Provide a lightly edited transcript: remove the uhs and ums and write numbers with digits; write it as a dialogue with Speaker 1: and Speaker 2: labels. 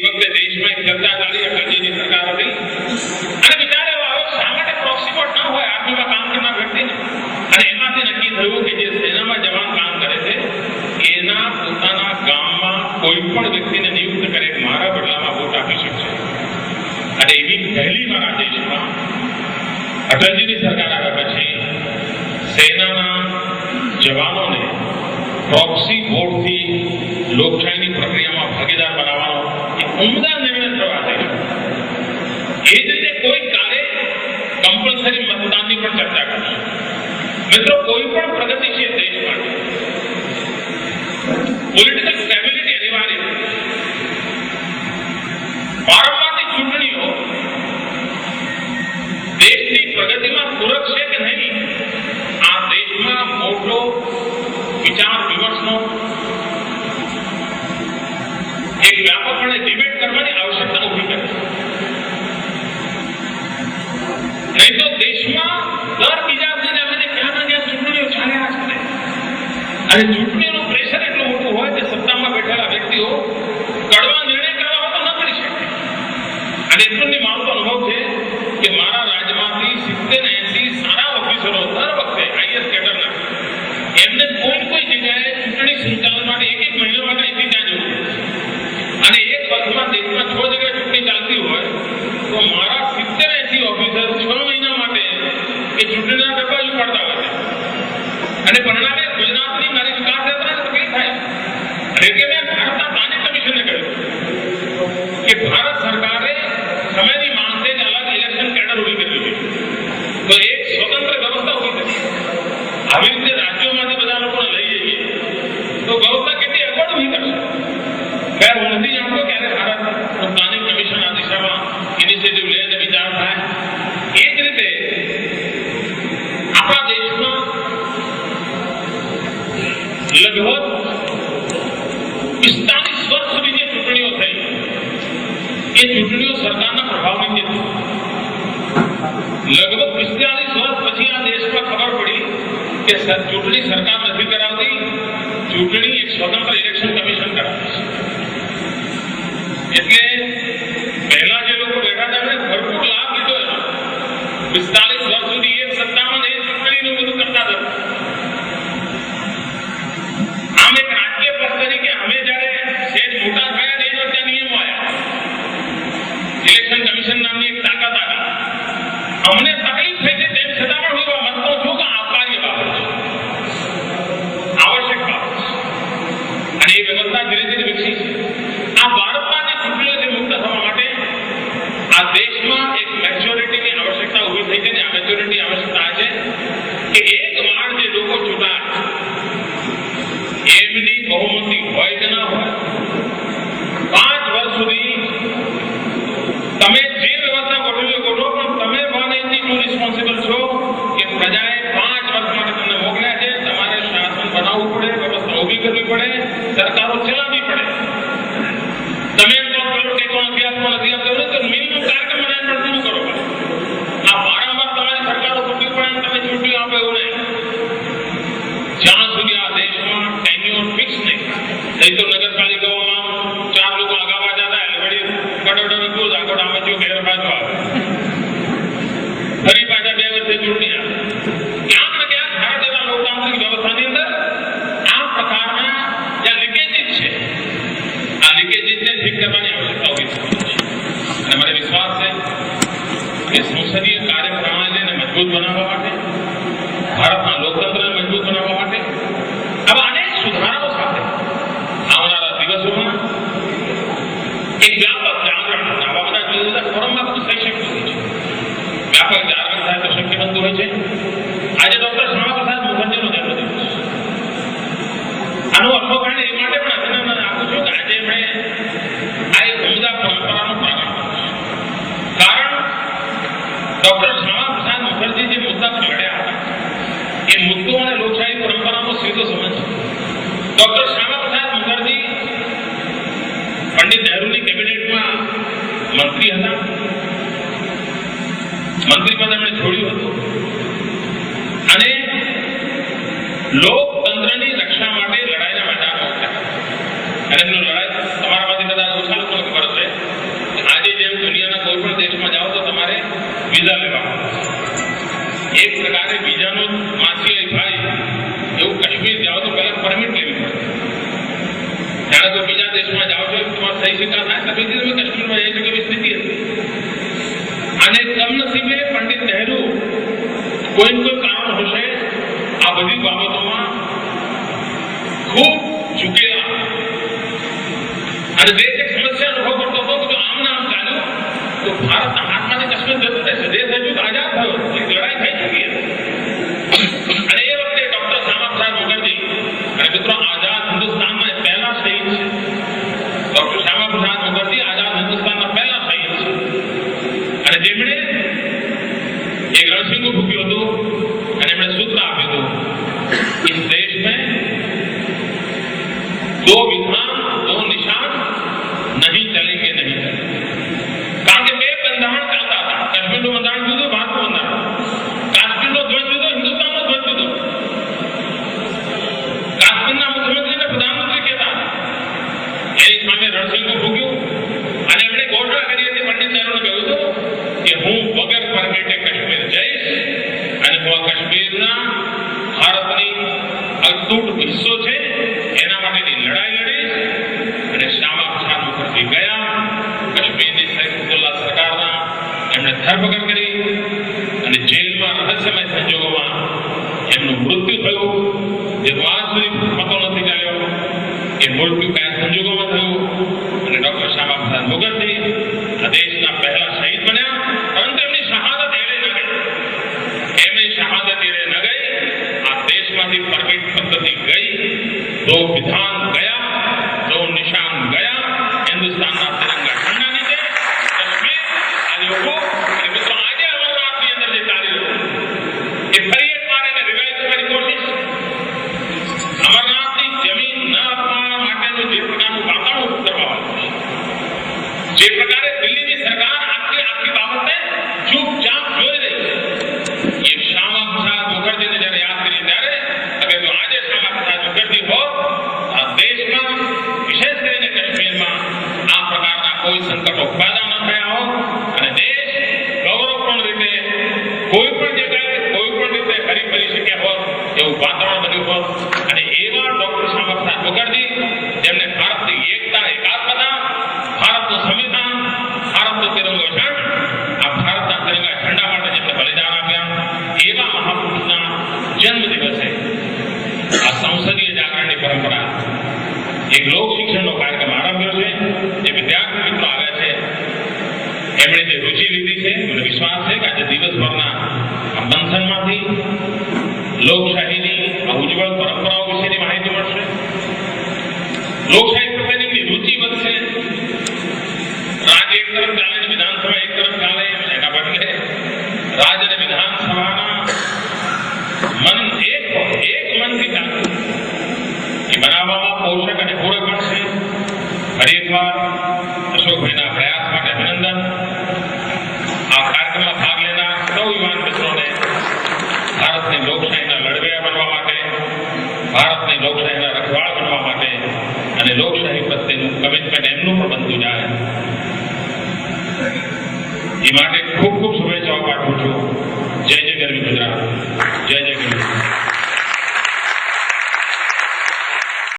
Speaker 1: વખતે દેશમાં એક ચર્ચા ચાલી અટલજીની સરકાર હતી અને વિચારે આવ્યો શા માટે પ્રોક્સી વોટ ન હોય આર્મીમાં કામ કરનાર વ્યક્તિને, અને એમાંથી નક્કી થયું કે જે સેનામાં જવાન કામ કરે છે એના પોતાના ગામમાં કોઈ પણ વ્યક્તિને નિયુક્ત કરે મારા બદલામાં વોટ આપી શકશે. અને એવી પહેલી વાર આ દેશમાં અટલજીની સરકાર આવ્યા પછી સેનાના જવાનોને પ્રોક્સી વોટથી લોકશાહીની પ્રક્રિયામાં ભાગીદાર બનાવવાનો એક ઉમદા નિર્ણય થયો છે. એ જ રીતે કોઈ કાલે કમ્પલસરી મતદાનની પણ ચર્ચા કરશે. મિત્રો, કોઈ પણ પ્રગતિશીલ દેશ માટે પોલિટિકલ સ્ટેબિલિટી અનિવાર્ય છે. વારંવારની ચૂંટણીઓ દેશની પ્રગતિમાં પૂરક છે કે નહીં, આ દેશમાં મોટો વિચાર વિમર્શનો એક વ્યાપકપણે ડિબેટ કરવાની આવશ્યકતા ઊભી કરે. નહીં તો દેશમાં દર બીજા મહિને ક્યાં ના ક્યાં ચૂંટણીઓ ચાલ્યા કરે અને ચૂંટણીઓનું પ્રેશર એટલું મોટું હોય કે સત્તામાં બેઠેલા વ્યક્તિઓ કડવા નિર્ણય કરવા હોય તો ન કરી શકે. અને એટલું મારો તો અનુભવ છે કે મારા રાજ્યમાંથી 70-80 સારા ઓફિસરો દર વખતે આઈએસ કેડરના એમને કોઈ જગ્યાએ ચૂંટણી સંચાલન માટે એક મહિના માટે અહીંથી ત્યાં જવું, અને એક વર્ષમાં દેશમાં 6 જગ્યાએ ચૂંટણી ચાલતી હોય તો મારા 70-80 ઓફિસર 6 મહિના માટે એ ચૂંટણીના ડબ્બા ઉપાડતા હોય છે. અને પરિણામે ગુજરાતની મારી વિકાસ યાત્રાને તકલીફ થાય. અને એટલે મેં ભારતના પ્લાનિંગ કમિશનને કહ્યું કે ભારત સરકારે સમયની માંગ છે કે અલગ ઇલેક્શન કેડર ઉભી કરવી જોઈએ, તો એક સ્વતંત્ર વ્યવસ્થા ઉભી કરી. આવી રીતે રાજ્યોમાંથી બધા લોકોને લઈ જઈએ તો વ્યવસ્થા કેટલી અગવડ ઉભી કરશે. ખેર, હું નથી જાણતો ક્યારે ભારત પ્લાનિંગ કમિશન આ દિશામાં ઇનિશિયેટિવ લે અને વિચાર થાય. એ જ રીતે આપણા દેશમાં લગભગ 45 વર્ષ સુધી જે ચૂંટણીઓ થઈ એ ચૂંટણીઓ સરકારના પ્રભાવની હતી. લગભગ 45 વર્ષ પછી આ દેશમાં ખબર પડી કે ચૂંટણી સરકાર નથી કરાવતી, ચૂંટણી એક સ્વતંત્ર ઇલેક્શન કમિશન કરાવે છે. એટલે પહેલા જે લોકો બેઠા હતા એમણે ભરપૂર લાભ લીધો. 45 વર્ષ સુધી એક સત્તામાં એ ચૂંટણીનું બધું કરતા હતા. આમ એક રાજકીય પક્ષ તરીકે અમે જયારે સેજ મોટા થયા ને એ વખતે નિયમો આવ્યા, ઇલેક્શન કમિશન નામની એક તાકાત આવી. અમને તકલીફ થઈ છે તેમ છતાં પણ હું મતનો છું કે આપાર્ય બાબત છે, આવશ્યક બાબત છે, અને એ વ્યવસ્થા ધીરે ધીરે વિકસી છે. આ ભારતમાં જે ચૂંટણીઓથી મુક્ત થવા માટે આ દેશમાં એક મેચ્યોરિટીની આવશ્યકતા ઊભી થઈ છે. ને આ મેચ્યોરિટી આવશ્યકતા છે કે એક વાર જે લોકો ચૂંટાય એમની બહુમતી હોય કે ના હોય, 5 વર્ષ સુધી તમે જે વ્યવસ્થા ગોઠવી ગોઠવો, પણ તમે બને એટલું રિસ્પોન્સિબલ છો કે પ્રજાએ 5 વર્ષ માટે તમને મોકલ્યા છે. તમારે શાસન બનાવવું પડે, વ્યવસ્થા ઊભી કરવી પડે, સરકારો ચલાવવી પડે. તમે એમ કહો કે કોણ અભ્યાસમાં નથી આપતો તો મિનિમમ કાર્યક્રમ મેનેજમેન્ટ પૂરું કરો. આ વારંવાર તમારી સરકારો ચૂંટવી પડે તમે ચૂંટણી આપો એવું નહીં. જ્યાં સુધી આ દેશમાં ટેન્યુઅર ફિક્સ નહીં તો નગરપાલિકાઓમાં 4 લોકો આગાવા જતા વળી કટોટો નતું આખો ડામચો ઘેર બાજુ આવે, ફરી પાછા 2 વર્ષે ચૂંટણી આવે. ક્યાંક ને ક્યાંક ભારત એવા લોકતાંત્રિક વ્યવસ્થાની અંદર આ પ્રકારના જ્યાં લીકેજીસ છે, આ લીકેજીસને ઠીક કરવાની આવશ્યકતા ઉભી થઈ છે. અને મને વિશ્વાસ છે કે સંસદીય કાર્યપ્રણાલીને મજબૂત બનાવવા માટે, ભારતના લોકતંત્રને મજબૂત બનાવવા માટે આવા અનેક સુધારાઓ સાથે આવનારા દિવસોમાં એક વ્યાપક જાગરણ, આવા બધા જુદા જુદા ફોરમમાં બધું થઈ શકતું હોય છે. વ્યાપક જાગરણ થાય તો શક્ય બનતું હોય છે. આજે ડોક્ટર શ્યામાપ્રસાદ મુખર્જીનો જન્મદિવસ. આનું અર્થકારણ એ માટે પણ અભિનંદન આપું છું કે આજે એમણે આ એક ઉમદા પરંપરાનો પ્રારંભ કર્યો. કારણ ડોક્ટર શ્યામાપ્રસાદ મુખર્જી જે મુદ્દા પર લડ્યા હતા એ મુદ્દો અને લોકશાહી પરંપરાનો સીધો સંબંધ છે. ડોક્ટર શ્યામાપ્રસાદ મુખર્જી પંડિત નહેરુની કેબિનેટમાં મંત્રી હતા. મંત્રી પદ એમણે છોડ્યું હતું અને લોકતંત્રની રક્ષા માટે લડાઈના મેદાનમાં ઉતર્યા. અને એમનો લડાઈ તમારામાંથી બધા ઓછા લોકોને ખબર હશે સહી સિક્કા થાય તો બીજી તમે કાશ્મીરમાં એ જગ્યાએ સ્થિતિ હતી. અને કમનસીબે પંડિત નહેરુ કોઈ કારણ હશે આ બધી બાબતોમાં ખૂબ ઝૂકેલા અને દેશ એક સમસ્યા અનુભવ કરતો હતો કે જો આમ નામ ચાલ્યું તો ભારતના હાથમાંથી કાશ્મીર જતું રહેશે. દેશ હજુ આઝાદ થયો, એક લડાઈ થઈ ચૂકી હતી. અને એ વખતે ડોક્ટર શ્યામા પ્રસાદ મુખર્જી અને મિત્રો આઝાદ હિન્દુસ્તાનના પહેલા શહીદ છે. ડોક્ટર શ્યામા પ્રસાદ મુખર્જી આઝાદ હિન્દુસ્તાનના પહેલા શહીદ છે અને જેમણે એક રણસિંગું ફૂક્યું હતું અને એમણે સૂત્ર આપ્યું હતું, इस देश में दो विधान दो निशान नहीं चलेंगे नहीं चलेंगे. કારણ કે બે બંધારણ ચાલતા હતા. કાશ્મીરનું બંધારણ જુદું, ભારતનું બંધારણ. કાશ્મીરનો ધ્વજ જુદો, હિન્દુસ્તાનનો ધ્વજ જુદો. કાશ્મીરના મુખ્યમંત્રીને પ્રધાનમંત્રી કહેતા એની સામે રણસિંગું ફૂક્યું અને એમણે ઘોષણા કરી હતી. પંડિત નહેરુને કહ્યું હતું કે હું વગર પરમિટે કાશ્મીર જઈશ અને હું આ કાશ્મીરના ભારતની અતૂટ હિસ્સો છે એના માટેની લડાઈ લડીશ. અને શ્યામા પ્રસાદ મુખર્જી ગયા. કાશ્મીરની સૈફુલ્લાહ સરકારના એમણે ધરપકડ કરી અને જેલમાં રહસ્યમય સંજોગોમાં એમનું મૃત્યુ થયું. જેનો આજ સુધી પતો નથી ચાલ્યો એ મૃત્યુ કયા સંજોગોમાં થયું. અને ડોક્ટર શ્યામા પ્રસાદ મુખર્જી આ દેશના પહેલા શહીદ બન્યા. પરંતુ એમની શહાદત એળે ન ગઈ. એમની શહાદત એળે ન ગઈ. આ દેશમાંથી પરમિટ પદ્ધતિ ગઈ, દો વિધાન ગયા, દો નિશાન ગયા. હિન્દુસ્તાનના તિરંગા ઠંડા નીચે કાશ્મીર આજે ઉભો. અને મિત્રો આજે અમરનાથની અંદર જે ચાલી રહ્યું એ ફરી એકવાર એને રિવાઇઝ કરવાની કોશિશ. અમરનાથની જમીન ન આપવા માટેનું જે પ્રકારનું વાતાવરણ કરવામાં આવ્યું છે, જે પ્રકારે દિલ્હીની સરકાર આખી બાબતને ચૂપચાપ જોઈ રહી છે, એ શ્યામા પ્રસાદ મુખર્જીને જ્યારે યાદ કરી ત્યારે અગર જો આજે શ્યામા પ્રસાદ મુખર્જી હોત આ દેશમાં વિશેષ કરીને કાશ્મીરમાં આ પ્રકારના કોઈ સંકટો પેદા ન થયા હોત અને દેશ ગૌરવપૂર્ણ રીતે કોઈ પણ જગ્યાએ કોઈ પણ રીતે હરીફરી શક્યા હોત એવું વાતાવરણ બન્યું હોત. અને એવા ડોક્ટર શ્યામા પ્રસાદ મુખર્જી જેમને ભારતની એકતા એકાત્મતા, ભારતનું સંવિધાન, ભારતનો તિરંગો ઝંડ, આ ભારતના તિરંગા ઝંડા માટે જેમને બલિદાન આપ્યા એવા મહાપુરુષના જન્મ દિવસે આ સંસદીય જાગરણની પરંપરા એક લોક શિક્ષણનો કાર્યક્રમ આરંભ્યો છે. જે વિદ્યાર્થી મિત્રો આવ્યા છે એમણે જે રુચિ લીધી છે, મને વિશ્વાસ છે કે આજે દિવસભરના આ મંથનમાંથી લોકશાહીની આ ઉજ્જવળ પરંપરાઓ વિશેની માહિતી મળશે. લોકશાહી પ્રત્યેની એમની રુચિ વધશે. રાજ્ય એક તરફ ચાલે ને વિધાનસભા એક તરફ ચાલે એના બદલે રાજ અને વિધાનસભાના મન એક મનથી ચાલે એ બનાવવામાં પોષક અને પૂરક બનશે. ફરી એકવાર અશોકભાઈના પ્રયાસ માટે અભિનંદન. આ કાર્યક્રમમાં ભાગ લેનાર સૌ યુવાન મિત્રોને ભારતની લોકશાહીના લડવૈયા બનવા માટે, ભારતની લોકશાહીના રખવાળ બનવા માટે અને લોકશાહી પ્રત્યેનું કમિટમેન્ટ એમનું પણ બનતું જાય એ માટે ખૂબ ખૂબ શુભેચ્છાઓ પાઠવું છું.